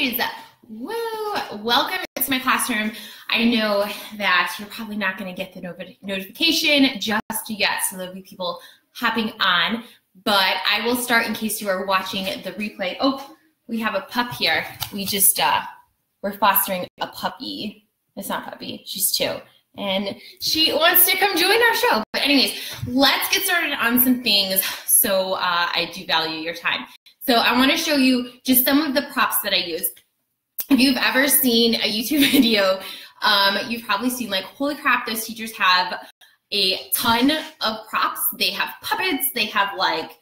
guys, woo! Welcome to my classroom. I know that you're probably not going to get the notification just yet, so there'll be people hopping on, but I will start in case you are watching the replay. Oh, we have a pup here. We just, we're fostering a puppy. It's not a puppy, she's 2. And she wants to come join our show. But anyways, let's get started on some things. So I do value your time. So I want to show you just some of the props that I use. If you've ever seen a YouTube video, you've probably seen like, holy crap, those teachers have a ton of props. They have puppets, they have like,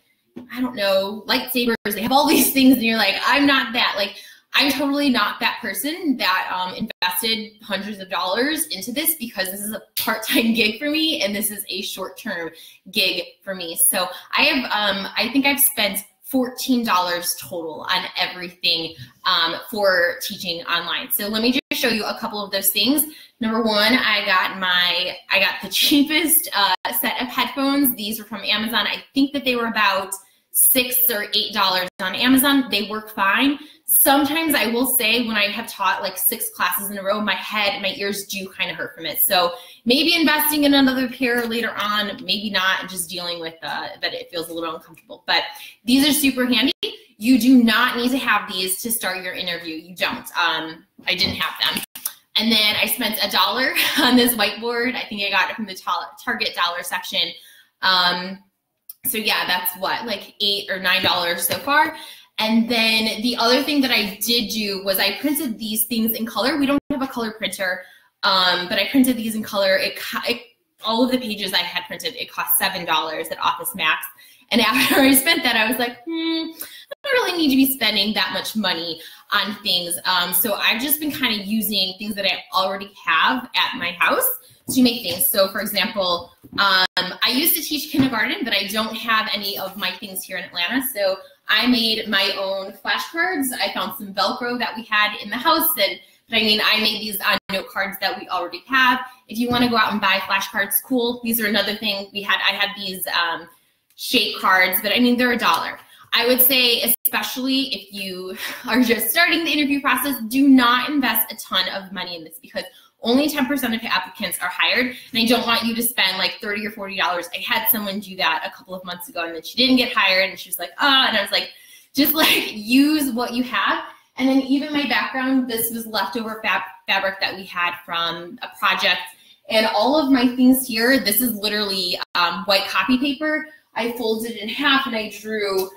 I don't know, lightsabers, they have all these things, and you're like, I'm not that. Like, I'm totally not that person that invested hundreds of dollars into this, because this is a part-time gig for me and this is a short-term gig for me. So I have, I think I've spent $14 total on everything for teaching online. So let me just show you a couple of those things. Number one, I got the cheapest set of headphones. These were from Amazon. I think that they were about $6 or $8 on Amazon. They work fine. Sometimes I will say, when I have taught like 6 classes in a row, my head, my ears do kind of hurt from it. So maybe investing in another pair later on, maybe not, and just dealing with that it feels a little uncomfortable. But these are super handy. You do not need to have these to start your interview. You don't. I didn't have them. And then I spent $1 on this whiteboard. I think I got it from the Target dollar section. So yeah, that's what, like $8 or $9 so far. And then the other thing that I did do was I printed these things in color. We don't have a color printer, but I printed these in color. All of the pages I had printed, it cost $7 at Office Max. And after I spent that, I was like, I don't really need to be spending that much money on things. So I've just been kind of using things that I already have at my house to make things. So for example, I used to teach kindergarten, but I don't have any of my things here in Atlanta. So I made my own flashcards. I found some Velcro that we had in the house, but I made these on note cards that we already have. If you want to go out and buy flashcards, cool. These are another thing we had. I had these shape cards, but they're $1. I would say, especially if you are just starting the interview process, do not invest a ton of money in this, because only 10% of applicants are hired, and I don't want you to spend like $30 or $40. I had someone do that a couple of months ago, and then she didn't get hired, and she was like, and I was like, just like use what you have. And then even my background, this was leftover fabric that we had from a project, and all of my things here, this is literally white copy paper. I folded it in half and I drew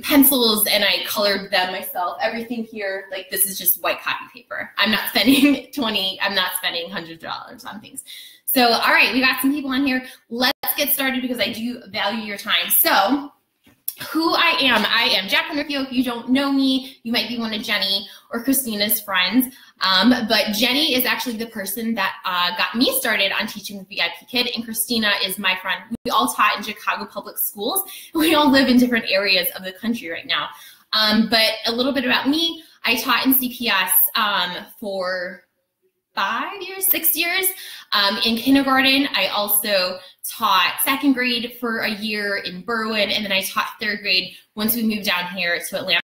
pencils and I colored them myself. Everything here, like, this is just white copy paper. I'm not spending hundreds of dollars on things. So, all right, we got some people on here. Let's get started, because I do value your time. So, who I am Jacqueline Riccio. If you don't know me, you might be one of Jenny or Christina's friends. But Jenny is actually the person that got me started on teaching with VIP Kid, and Christina is my friend. We all taught in Chicago public schools. We all live in different areas of the country right now. But a little bit about me, I taught in CPS for 6 years. In kindergarten, I also taught 2nd grade for a year in Berwyn, and then I taught 3rd grade once we moved down here to Atlanta.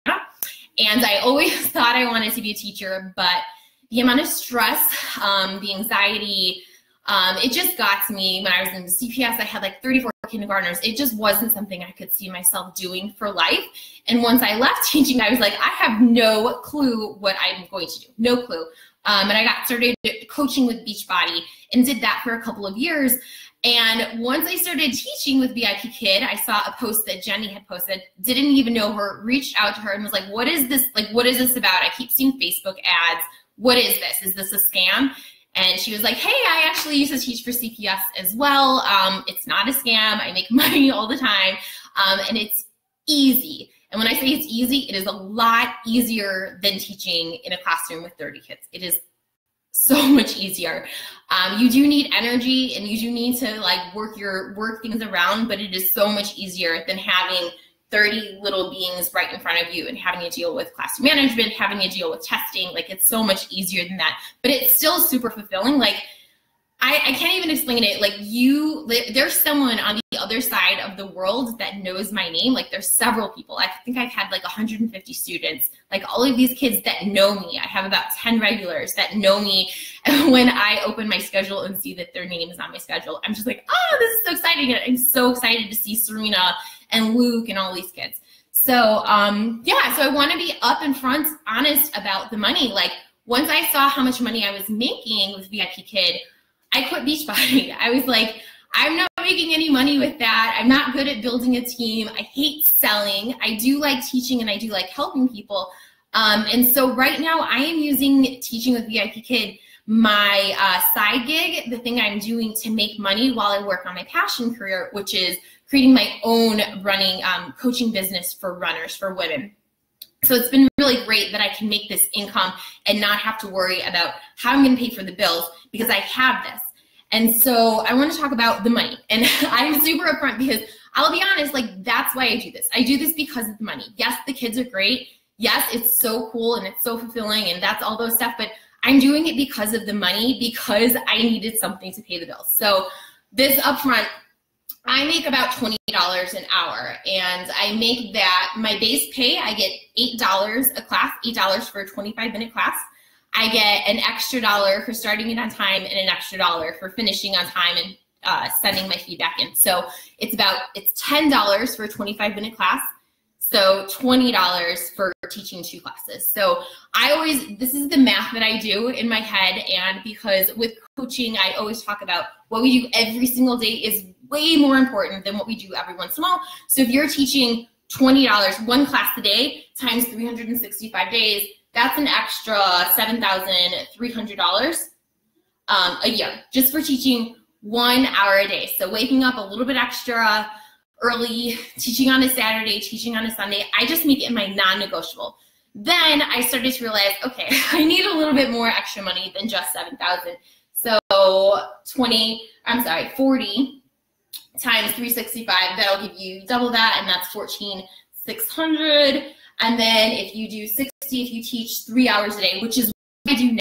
And I always thought I wanted to be a teacher, but the amount of stress, the anxiety, it just got to me. When I was in CPS, I had like 34 kindergartners. It just wasn't something I could see myself doing for life. And once I left teaching, I was like, I have no clue what I'm going to do, no clue. And I got started coaching with Beachbody and did that for a couple of years. And once I started teaching with VIP Kid, I saw a post that Jenny had posted, didn't even know her, reached out to her and was like, what is this? Like, what is this about? I keep seeing Facebook ads. What is this? Is this a scam? And she was like, hey, I actually used to teach for CPS as well. It's not a scam. I make money all the time. And it's easy. And when I say it's easy, it is a lot easier than teaching in a classroom with 30 kids. It is so much easier. You do need energy, and you do need to like work things around, but it is so much easier than having 30 little beings right in front of you and having to deal with classroom management, having to deal with testing. Like, it's so much easier than that, but it's still super fulfilling. Like, I can't even explain it. Like there's someone on the other side of the world that knows my name. Like there's several people. I think I've had like 150 students, like all of these kids that know me. I have about 10 regulars that know me. And when I open my schedule and see that their name is on my schedule, I'm just like, oh, this is so exciting. And I'm so excited to see Serena and Luke and all these kids. So yeah, so I want to be up in front, honest about the money. Like once I saw how much money I was making with VIP Kid, I quit Beachbody. I was like, I'm not making any money with that. I'm not good at building a team. I hate selling. I do like teaching and I do like helping people. And so right now I am using Teaching with VIP Kid, my side gig, the thing I'm doing to make money while I work on my passion career, which is creating my own running coaching business for runners, for women. So it's been really great that I can make this income and not have to worry about how I'm going to pay for the bills because I have this. And so I want to talk about the money. And I'm super upfront because I'll be honest, like that's why I do this. I do this because of the money. Yes, the kids are great. Yes, it's so cool and it's so fulfilling and that's all those stuff. But I'm doing it because of the money, because I needed something to pay the bills. So this upfront, I make about $20 an hour, and I make that my base pay. I get $8 a class, $8 for a 25-minute class. I get an extra $1 for starting it on time and an extra $1 for finishing on time and sending my feedback in. So it's $10 for a 25-minute class. So $20 for teaching 2 classes. So this is the math that I do in my head. And because with coaching, I always talk about what we do every single day is way more important than what we do every once in a while. So if you're teaching $20, 1 class a day times 365 days, that's an extra $7,300 a year just for teaching 1 hour a day. So waking up a little bit extra early, teaching on a Saturday, teaching on a Sunday, I just make it my non-negotiable. Then I started to realize, okay, I need a little bit more extra money than just $7,000. So 40 times 365, that'll give you double that, and that's $14,600. And then if you do 60, if you teach 3 hours a day, which is what I do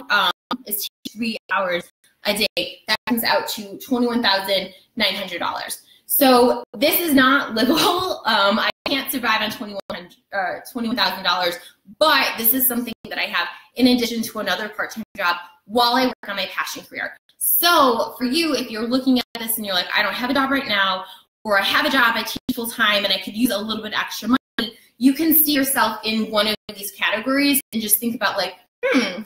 now, is teach 3 hours a day, that comes out to $21,900. So this is not livable. I can't survive on $21,000, but this is something that I have in addition to another part-time job while I work on my passion career. So for you, if you're looking at this and you're like, I don't have a job right now, or I have a job, I teach full-time and I could use a little bit extra money, you can see yourself in one of these categories and just think about like,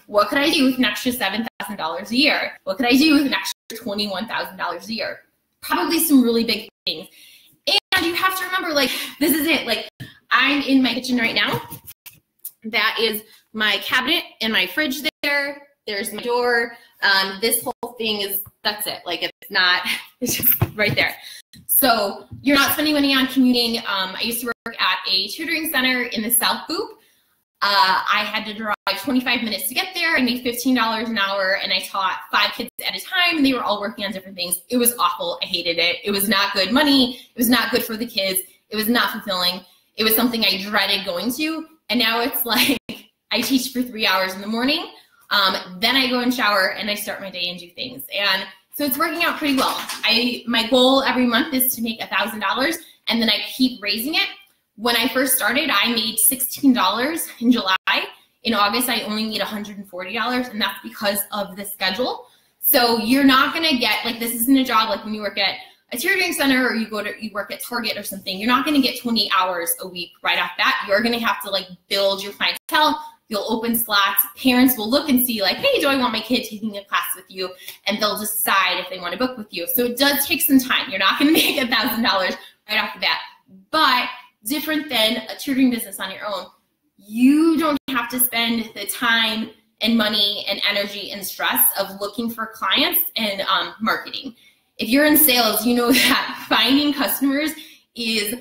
what could I do with an extra $7,000 a year? What could I do with an extra $21,000 a year? Probably some really big things. And you have to remember, like, this is it. Like, I'm in my kitchen right now. That is my cabinet and my fridge there. There's my door. This whole thing is, that's it. Like, it's just right there. So you're not spending money on commuting. I used to work at a tutoring center in the South Loop. I had to drive 25 minutes to get there. I made $15 an hour, and I taught 5 kids at a time, and they were all working on different things. It was awful. I hated it. It was not good money. It was not good for the kids. It was not fulfilling. It was something I dreaded going to, and now it's like I teach for 3 hours in the morning. Then I go and shower, and I start my day and do things. And so it's working out pretty well. My goal every month is to make $1,000, and then I keep raising it. When I first started, I made $16 in July. In August, I only made $140, and that's because of the schedule. So you're not gonna get, like, this isn't a job like when you work at a tutoring center or you work at Target or something. You're not gonna get 20 hours a week right off bat. You're gonna have to like build your clientele. You'll open slots. Parents will look and see like, hey, do I want my kid taking a class with you? And they'll decide if they want to book with you. So it does take some time. You're not gonna make $1,000 right off the bat. But different than a tutoring business on your own, you don't have to spend the time and money and energy and stress of looking for clients and marketing. If you're in sales, you know that finding customers is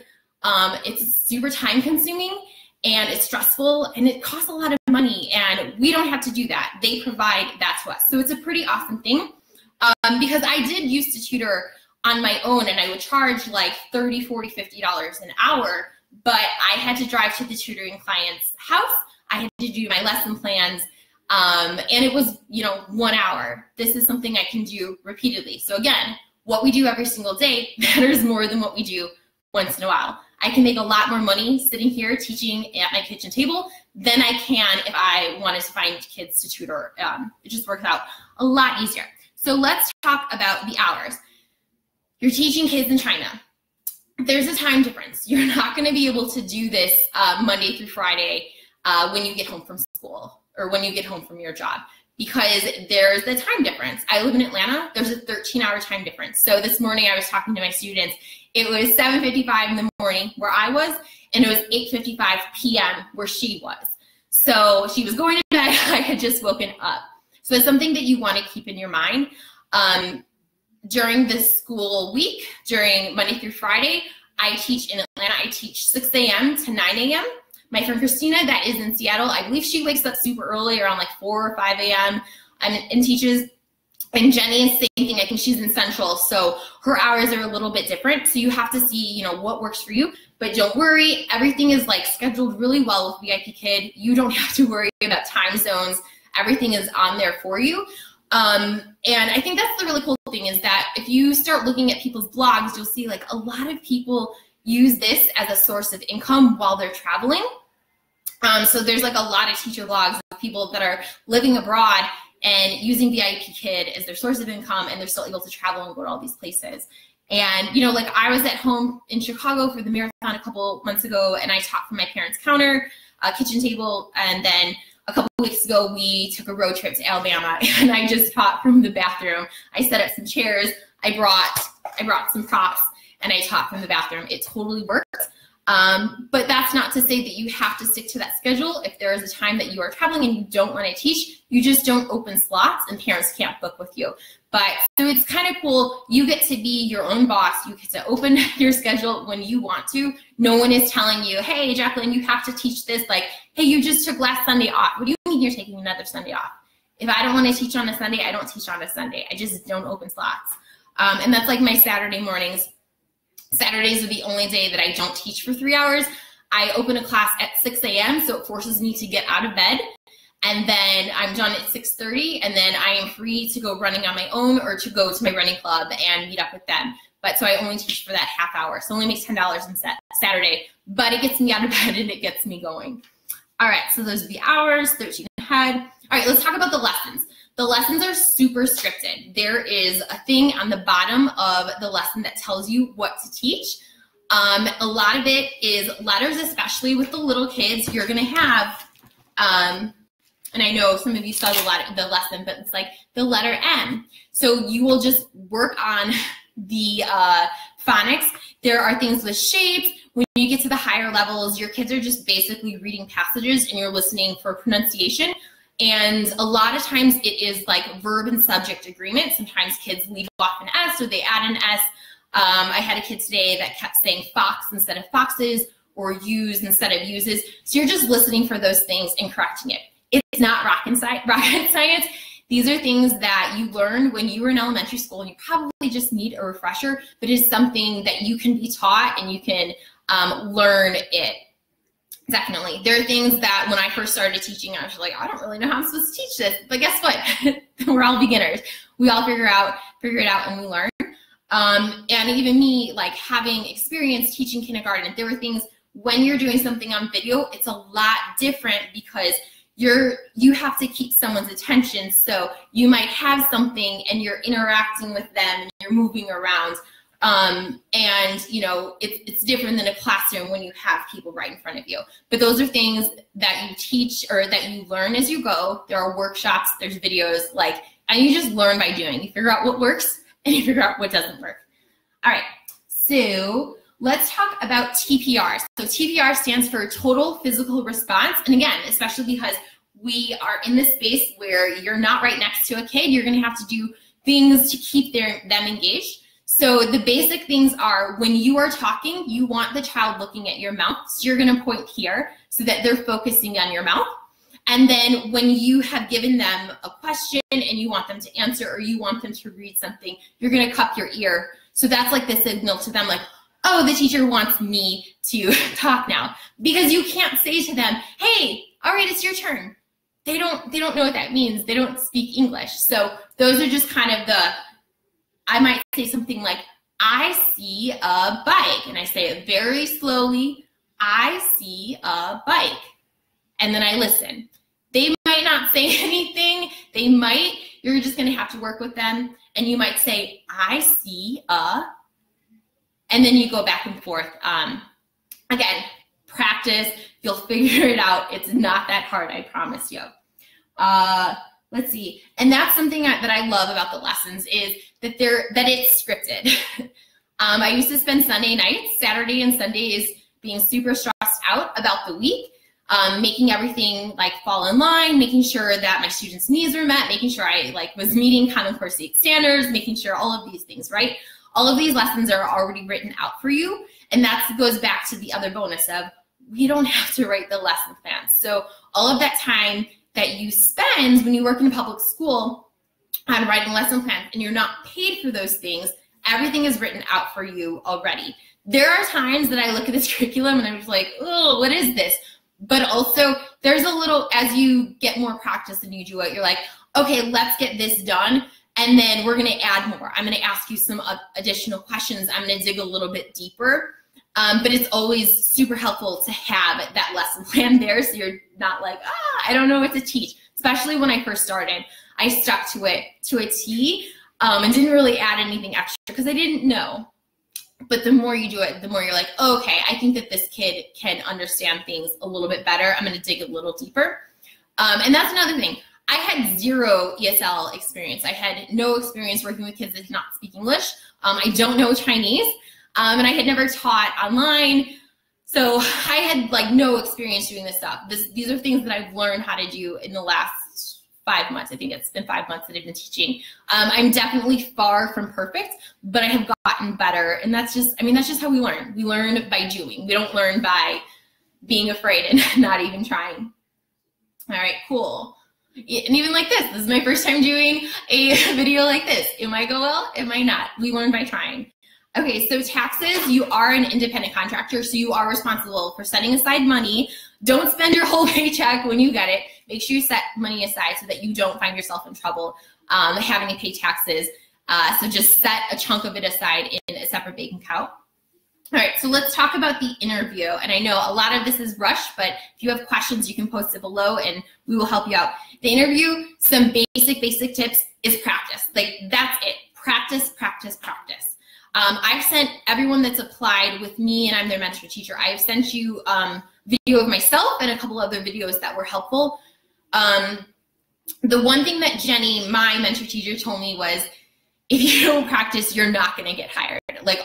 it's super time consuming and it's stressful and it costs a lot of money, and we don't have to do that. They provide that to us. So it's a pretty awesome thing because I did used to tutor on my own, and I would charge like $30, $40, $50 an hour, but I had to drive to the tutoring client's house. I had to do my lesson plans. And it was, 1 hour. This is something I can do repeatedly. So again, what we do every single day matters more than what we do once in a while. I can make a lot more money sitting here teaching at my kitchen table than I can if I wanted to find kids to tutor. It just works out a lot easier. So let's talk about the hours. You're teaching kids in China. There's a time difference. You're not going to be able to do this Monday through Friday when you get home from school or when you get home from your job, because there's the time difference. I live in Atlanta. There's a 13-hour time difference. So this morning I was talking to my students. It was 7:55 in the morning where I was, and it was 8:55 p.m. where she was. So she was going to bed. I had just woken up. So it's something that you want to keep in your mind. During the school week, during Monday through Friday, I teach in Atlanta. I teach 6 a.m. to 9 a.m. My friend Christina, that is in Seattle, I believe she wakes up super early, around like 4 or 5 a.m. and teaches. And Jenny is same thing. I think she's in Central, so her hours are a little bit different. So you have to see, what works for you. But don't worry, everything is like scheduled really well with VIP Kid. You don't have to worry about time zones. Everything is on there for you. And I think that's the really cool thing, is that if you start looking at people's blogs, you'll see like a lot of people use this as a source of income while they're traveling. So there's like a lot of teacher blogs of people that are living abroad and using VIP Kid as their source of income, and they're still able to travel and go to all these places. And, like I was at home in Chicago for the marathon a couple months ago, and I taught from my parents' counter, kitchen table, and then a couple weeks ago, we took a road trip to Alabama, and I just taught from the bathroom. I set up some chairs. I brought some props, and I taught from the bathroom. It totally worked. But that's not to say that you have to stick to that schedule. If there is a time that you are traveling and you don't want to teach, you just don't open slots, and parents can't book with you. But so it's kind of cool. You get to be your own boss. You get to open your schedule when you want to. No one is telling you, hey, Jacqueline, you have to teach this. Like, hey, you just took last Sunday off. What do you mean you're taking another Sunday off? If I don't want to teach on a Sunday, I don't teach on a Sunday. I just don't open slots. And that's like my Saturday mornings. Saturdays are the only day that I don't teach for 3 hours. I open a class at 6 a.m., so it forces me to get out of bed. And then I'm done at 6:30, and then I am free to go running on my own or to go to my running club and meet up with them. But so I only teach for that half hour. So I only make $10 on Saturday, but it gets me out of bed and it gets me going. All right, so those are the hours, 13 ahead. All right, let's talk about the lessons. The lessons are super scripted. There is a thing on the bottom of the lesson that tells you what to teach. A lot of it is letters, especially with the little kids. You're gonna have, and I know some of you saw the lesson, but it's like the letter M. So you will just work on the phonics. There are things with shapes. When you get to the higher levels, your kids are just basically reading passages and you're listening for pronunciation. And a lot of times it is like verb and subject agreement. Sometimes kids leave off an S or they add an S. I had a kid today that kept saying fox instead of foxes or use instead of uses. So you're just listening for those things and correcting it. It's not rocket science. These are things that you learned when you were in elementary school and you probably just need a refresher, but it's something that you can be taught and you can learn it. Definitely. There are things that when I first started teaching, I was like, I don't really know how I'm supposed to teach this. But guess what? We're all beginners. We all figure it out and we learn. And even me, like having experience teaching kindergarten, there were things when you're doing something on video, it's a lot different because you have to keep someone's attention. So you might have something and you're interacting with them and you're moving around. And it's different than a classroom when you have people right in front of you. But those are things that you teach or that you learn as you go. There are workshops, there's videos, and you just learn by doing. You figure out what works and you figure out what doesn't work. All right, so let's talk about TPR. So TPR stands for Total Physical Response. And again, especially because we are in this space where you're not right next to a kid, you're gonna have to do things to keep them engaged. So the basic things are when you are talking, you want the child looking at your mouth. So you're gonna point here so that they're focusing on your mouth. And then when you have given them a question and you want them to answer or you want them to read something, you're gonna cup your ear. So that's like the signal to them, like, oh, the teacher wants me to talk now. Because you can't say to them, hey, all right, it's your turn. they don't know what that means. They don't speak English. So those are just kind of I might say something like, I see a bike. And I say it very slowly, I see a bike. And then I listen. They might not say anything. You're just going to have to work with them. And you might say, I see a, and then you go back and forth. Again, practice, you'll figure it out. It's not that hard, I promise you. Let's see. And that's something that I love about the lessons is that it's scripted. I used to spend Sunday nights, Saturday and Sundays, being super stressed out about the week, making everything like fall in line, making sure that my students' needs were met, making sure I was meeting Common Core State standards, making sure all of these things, right? All of these lessons are already written out for you. And that goes back to the other bonus of we don't have to write the lesson plans. So all of that time that you spend when you work in a public school on writing lesson plans and you're not paid for those things, everything is written out for you already. There are times that I look at this curriculum and I'm just like, oh, what is this? But also there's a little, as you get more practice and you do it, you're like, okay, let's get this done. And then we're going to add more. I'm going to ask you some additional questions. I'm going to dig a little bit deeper. But it's always super helpful to have that lesson plan there so you're not like, I don't know what to teach. Especially when I first started, I stuck to it to a T and didn't really add anything extra because I didn't know. But the more you do it, the more you're like, oh, okay, I think that this kid can understand things a little bit better. I'm going to dig a little deeper. And that's another thing. I had zero ESL experience. I had no experience working with kids that did not speak English. I don't know Chinese. And I had never taught online. So I had no experience doing this stuff. These are things that I've learned how to do in the last 5 months. I think it's been 5 months that I've been teaching. I'm definitely far from perfect, but I have gotten better. And that's just how we learn. We learn by doing. We don't learn by being afraid and not even trying. All right, cool. And even like this is my first time doing a video like this. It might go well, it might not. We learn by trying. Okay, so taxes, you are an independent contractor, so you are responsible for setting aside money. Don't spend your whole paycheck when you get it. Make sure you set money aside so that you don't find yourself in trouble having to pay taxes. So just set a chunk of it aside in a separate bank account. All right, so let's talk about the interview. And I know a lot of this is rushed, but if you have questions, you can post it below and we will help you out. The interview, some basic tips is practice. That's it. Practice, practice, practice. I've sent everyone that's applied with me, and I'm their mentor teacher, I've sent you video of myself and a couple other videos that were helpful. The one thing that Jenny, my mentor teacher, told me was, if you don't practice, you're not going to get hired.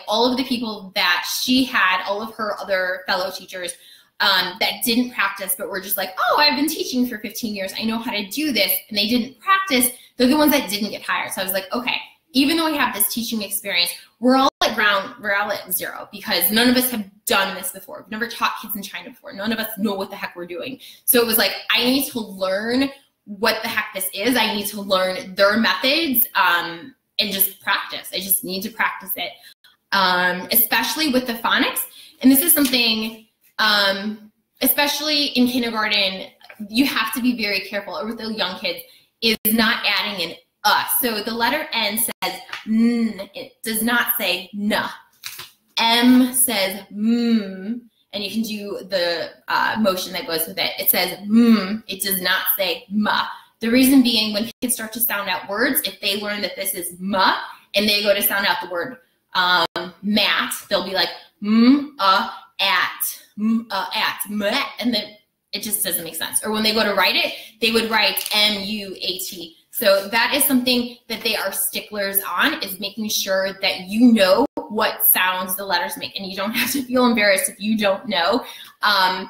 All of the people that she had, all of her other fellow teachers that didn't practice, but were just like, oh, I've been teaching for 15 years. I know how to do this. And they didn't practice. They're the ones that didn't get hired. So I was like, okay, even though we have this teaching experience, we're all at zero because none of us have done this before. We've never taught kids in China before. None of us know what the heck we're doing. So it was like, I need to learn what the heck this is. I need to learn their methods and just practice. I just need to practice it, especially with the phonics. And this is something, especially in kindergarten, you have to be very careful, or with the young kids, is not adding an so the letter N says N, it does not say N. M says M, and you can do the motion that goes with it. It says M, it does not say M. The reason being, when kids start to sound out words, if they learn that this is M, and they go to sound out the word mat, they'll be like at, and then it just doesn't make sense. Or when they go to write it, they would write M-U-A-T. So that is something that they are sticklers on, is making sure that you know what sounds the letters make, and you don't have to feel embarrassed if you don't know. I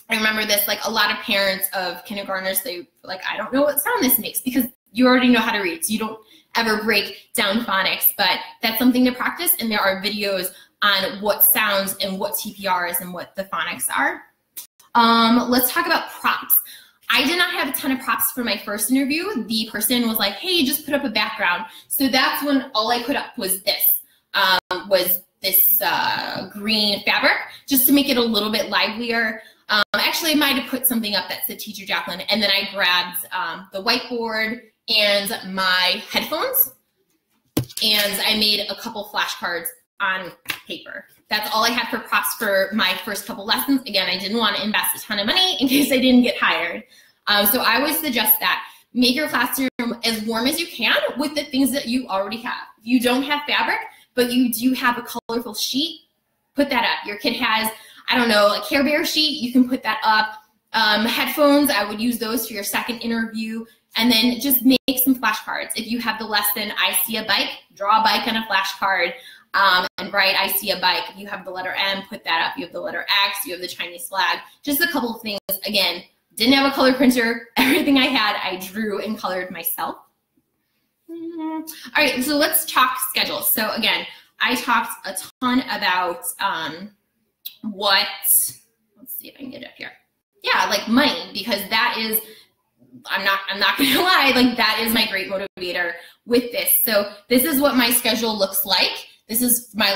remember this, a lot of parents of kindergartners, they I don't know what sound this makes, because you already know how to read, so you don't ever break down phonics, but that's something to practice, and there are videos on what sounds and what TPR is and what the phonics are. Let's talk about props. I did not have a ton of props for my first interview. The person was like, hey, just put up a background. So that's when all I put up was this green fabric, just to make it a little bit livelier. Actually, I might have put something up that said Teacher Jacqueline, and then I grabbed the whiteboard and my headphones, and I made a couple flashcards on paper. That's all I had for props for my first couple lessons. Again, I didn't want to invest a ton of money in case I didn't get hired. So I would suggest that. Make your classroom as warm as you can with the things that you already have. If you don't have fabric, but you do have a colorful sheet, put that up. Your kid has, I don't know, a Care Bear sheet, you can put that up. Headphones, I would use those for your second interview. And then just make some flashcards. If you have the lesson, I see a bike, draw a bike on a flashcard. And write, I see a bike. If you have the letter M, put that up. You have the letter X, you have the Chinese flag. Just a couple of things. Again, didn't have a color printer. Everything I had, I drew and colored myself. All right, so let's talk schedules. So again, I talked a ton about let's see if I can get it up here. Yeah, like money, because that is, I'm not gonna lie, like that is my great motivator with this. So this is what my schedule looks like. This is my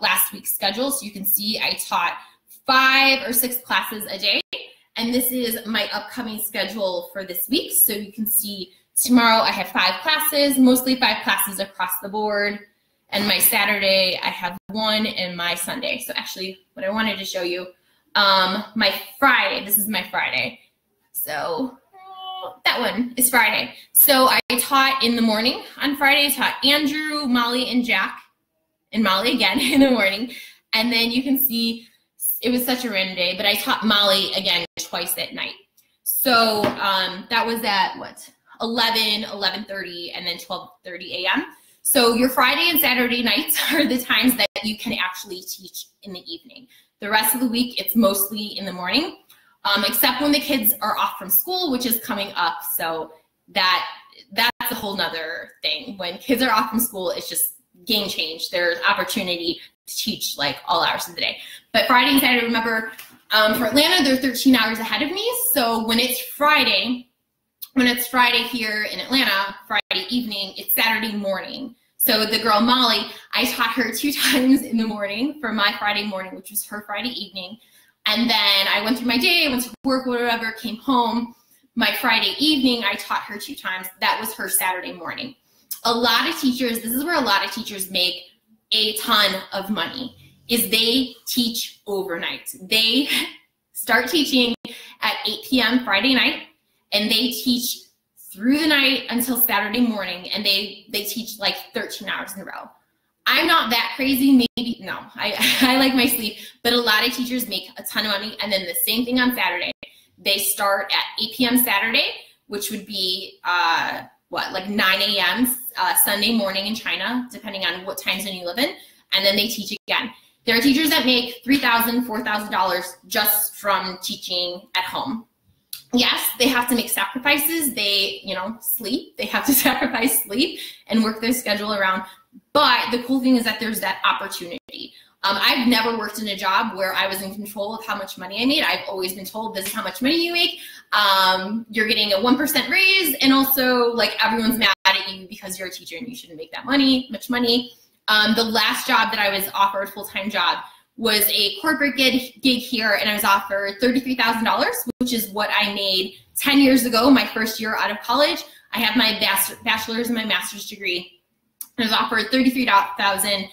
last week's schedule. So you can see I taught 5 or 6 classes a day. And this is my upcoming schedule for this week. So you can see tomorrow I have 5 classes, mostly 5 classes across the board. And my Saturday, I have 1, and my Sunday. So actually what I wanted to show you, my Friday, this is my Friday. So that one is Friday. So I taught in the morning on Friday. I taught Andrew, Molly, and Jack, and Molly again in the morning. And then you can see it was such a random day, but I taught Molly again twice at night. So that was at what, 11, 11:30, and then 12:30 a.m. So your Friday and Saturday nights are the times that you can actually teach in the evening. The rest of the week, it's mostly in the morning, except when the kids are off from school, which is coming up. So that's a whole nother thing. When kids are off from school, it's just game change. There's opportunity to teach like all hours of the day. But Friday and Saturday, remember, for Atlanta, they're 13 hours ahead of me. So when it's Friday here in Atlanta, Friday evening, it's Saturday morning. So the girl Molly, I taught her 2 times in the morning for my Friday morning, which was her Friday evening. And then I went through my day, went to work, whatever, came home. My Friday evening, I taught her 2 times. That was her Saturday morning. A lot of teachers, this is where a lot of teachers make a ton of money, is they teach overnight. They start teaching at 8 p.m. Friday night, and they teach through the night until Saturday morning, and they teach like 13 hours in a row. I'm not that crazy, maybe, no, I like my sleep, but a lot of teachers make a ton of money. And then the same thing on Saturday. They start at 8 p.m. Saturday, which would be, like 9 a.m. Sunday morning in China, depending on what time zone you live in, and then they teach again. There are teachers that make $3,000, $4,000 just from teaching at home. Yes, they have to make sacrifices. They, sleep. They have to sacrifice sleep and work their schedule around. But the cool thing is that there's that opportunity. I've never worked in a job where I was in control of how much money I made. I've always been told this is how much money you make. You're getting a 1% raise, and also like everyone's mad at you because you're a teacher and you shouldn't make that much money. The last job that I was offered, full-time job, was a corporate gig here, and I was offered $33,000, which is what I made 10 years ago, my first year out of college. I have my bachelor's and my master's degree. I was offered $33,000.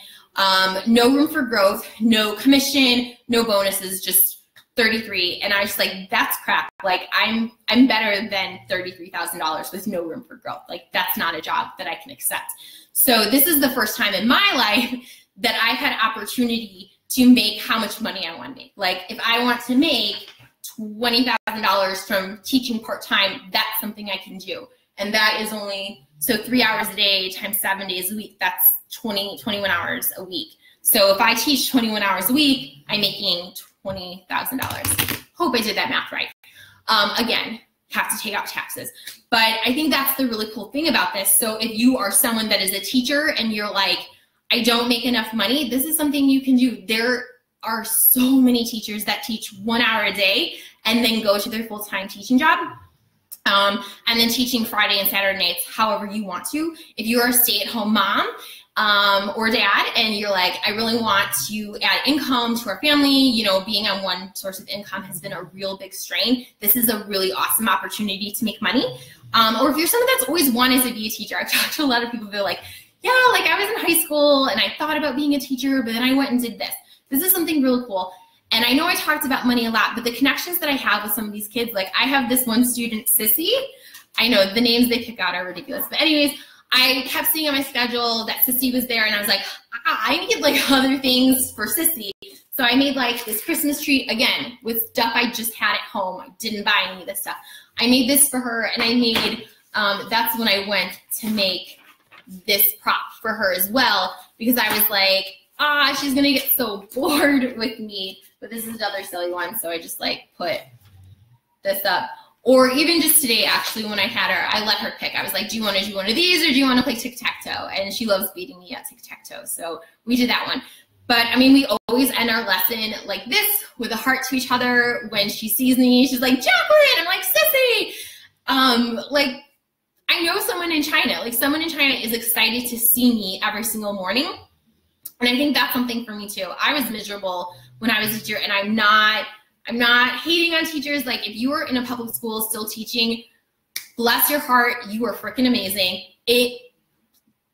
No room for growth, no commission, no bonuses, just 33. And I was like, that's crap. Like I'm better than $33,000 with no room for growth. Like that's not a job that I can accept. So this is the first time in my life that I've had opportunity to make how much money I want to make. Like if I want to make $20,000 from teaching part-time, that's something I can do. And that is only, so 3 hours a day times 7 days a week, that's 21 hours a week. So if I teach 21 hours a week, I'm making $20,000. Hope I did that math right. Again, have to take out taxes. But I think that's the really cool thing about this. So if you are someone that is a teacher and you're like, I don't make enough money, this is something you can do. There are so many teachers that teach 1 hour a day and then go to their full-time teaching job. And then teaching Friday and Saturday nights, however you want to. If you are a stay-at-home mom or dad, and you're like, I really want to add income to our family, you know, being on one source of income has been a real big strain. This is a really awesome opportunity to make money. Or if you're someone that's always wanted to be a teacher, I've talked to a lot of people, they're like, yeah, like I was in high school and I thought about being a teacher, but then I went and did this. This is something really cool. And I know I talked about money a lot, but the connections that I have with some of these kids, like I have this one student, Sissy. I know the names they pick out are ridiculous, but anyways, I kept seeing on my schedule that Sissy was there, and I was like, I need like other things for Sissy. So I made like this Christmas tree, again, with stuff I just had at home. I didn't buy any of this stuff. I made this for her, and I made, that's when I went to make this prop for her as well, because I was like, she's gonna get so bored with me. But this is another silly one, so I just like put this up. Or even just today, actually, when I had her, I let her pick. I was like, do you want to do one of these or do you want to play tic-tac-toe? And she loves beating me at tic-tac-toe, so we did that one. But, I mean, we always end our lesson like this, with a heart to each other. When she sees me, she's like, Jacqueline! I'm like, Sissy! Like, I know someone in China. Like, someone in China is excited to see me every single morning. And I think that's something for me, too. I was miserable when I was a teacher, and I'm not hating on teachers. Like, if you were in a public school still teaching, bless your heart, you are freaking amazing. It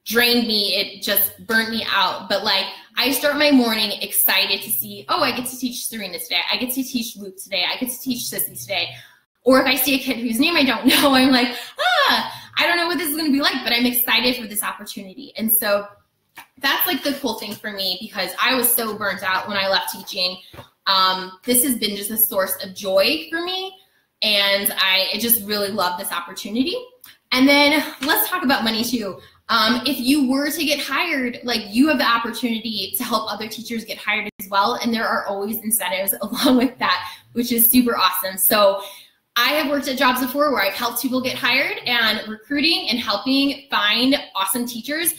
drained me. It just burnt me out. But like, I start my morning excited to see, oh, I get to teach Serena today. I get to teach Luke today. I get to teach Sissy today. Or if I see a kid whose name I don't know, I'm like, I don't know what this is going to be like, but I'm excited for this opportunity. And so that's like the cool thing for me, because I was so burnt out when I left teaching. This has been just a source of joy for me, and I just really love this opportunity. And then let's talk about money too. If you were to get hired, like, you have the opportunity to help other teachers get hired as well, and there are always incentives along with that, which is super awesome. So I have worked at jobs before where I've helped people get hired, and recruiting and helping find awesome teachers,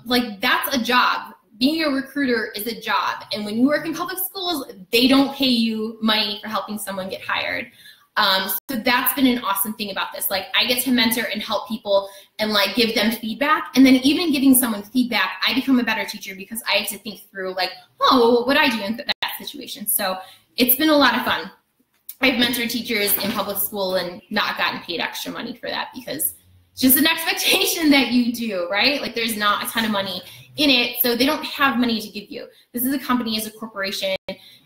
like, that's a job. Being a recruiter is a job. And when you work in public schools, they don't pay you money for helping someone get hired. So that's been an awesome thing about this. Like, I get to mentor and help people and like give them feedback. And then even giving someone feedback, I become a better teacher because I have to think through like, oh, well, what would I do in that situation? So it's been a lot of fun. I've mentored teachers in public school and not gotten paid extra money for that, because it's just an expectation that you do, right? Like, there's not a ton of money in it, so they don't have money to give you. This is a company, as a corporation.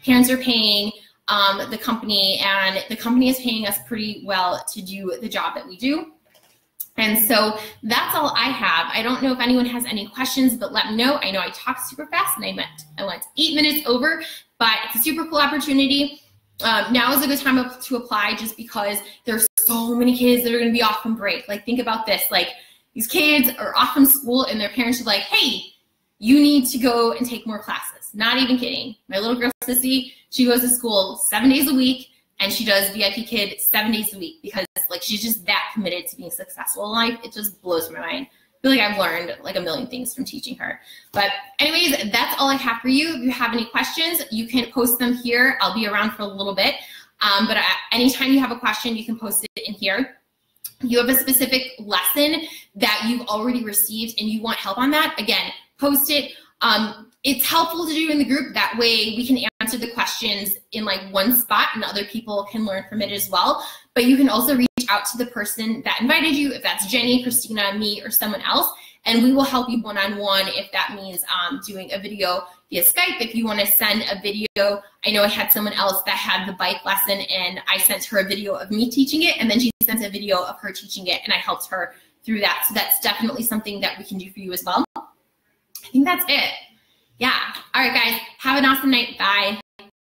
Parents are paying the company, and the company is paying us pretty well to do the job that we do. And so that's all I have. I don't know if anyone has any questions, but let me know. I know I talked super fast, and I went 8 minutes over, but it's a super cool opportunity. Now is a good time to apply, just because there's so many kids that are going to be off from break. Like, think about this. Like, these kids are off from school, and their parents are like, hey, you need to go and take more classes. Not even kidding. My little girl, Sissy, she goes to school 7 days a week, and she does VIP Kid 7 days a week, because like, she's just that committed to being successful in life. It just blows my mind. I feel like I've learned like a million things from teaching her. But anyways, that's all I have for you. If you have any questions, you can post them here. I'll be around for a little bit. But anytime you have a question, you can post it in here. You have a specific lesson that you've already received and you want help on that, again, post it. It's helpful to do in the group. That way we can answer the questions in like one spot, and other people can learn from it as well. But you can also reach out to the person that invited you, if that's Jenny, Christina, me, or someone else, and we will help you one-on-one if that means doing a video via Skype. If you want to send a video, I know I had someone else that had the bike lesson, and I sent her a video of me teaching it, and then she sent a video of her teaching it, and I helped her through that. So that's definitely something that we can do for you as well. I think that's it. Yeah. All right, guys. Have an awesome night. Bye.